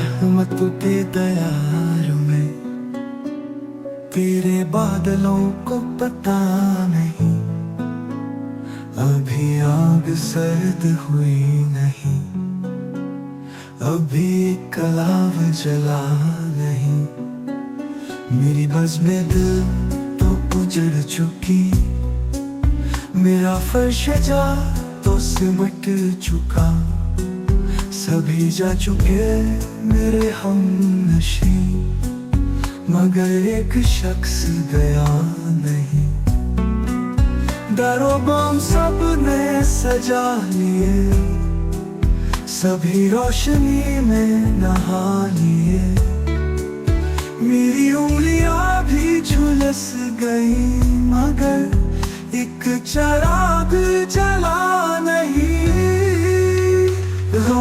रहमत के दयार में, तेरे बादलों को पता नहीं अभी आग सर्द हुई नहीं, अभी कलाव जला नहीं। मेरी बज़्म दिल तो उजड़ चुकी, मेरा फर्श जा तो सिमट चुका। सभी जा चुके मेरे हमनशी, मगर एक शख्स गया नहीं। दरो बम सब ने सजा लिए, सभी रोशनी में नहा लिए। मेरी उंगलियां भी झुलस गई, मगर एक चिराग जला नहीं।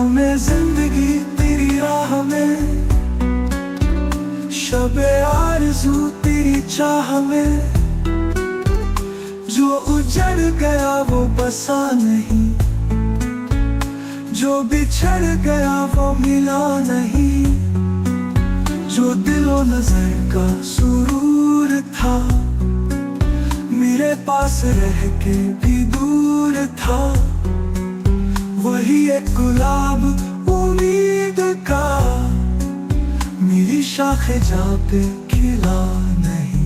में जिंदगी तेरी राह में, शबे आरज़ू तेरी चाह में। जो उजड़ गया वो बसा नहीं, जो बिछड़ गया वो मिला नहीं। जो दिलो नजर का सुरूर था, मेरे पास रह के भी दूर था। वही एक गुलाब उम्मीद का, मेरी शाखे जा पे खिला नहीं।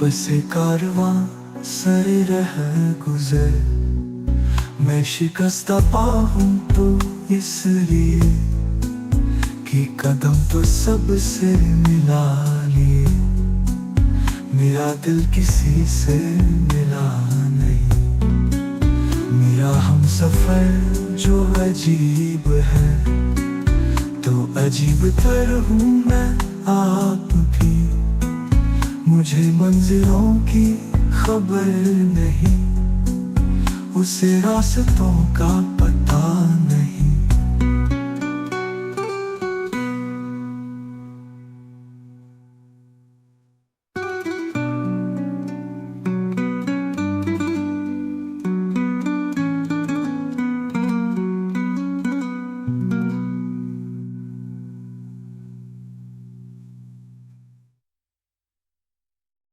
बस कारवां सरे रह गुजर, मैं शिकस्ता पाहूं तो इसलिए कि कदम तो सबसे मिला लिए। मेरा दिल किसी से मिला नहीं, मेरा हमसफर जो अजीब है, तो अजीब तर हूँ मैं आप भी। मुझे मंजिलों की खबर नहीं, उसे रास्तों का पता नहीं।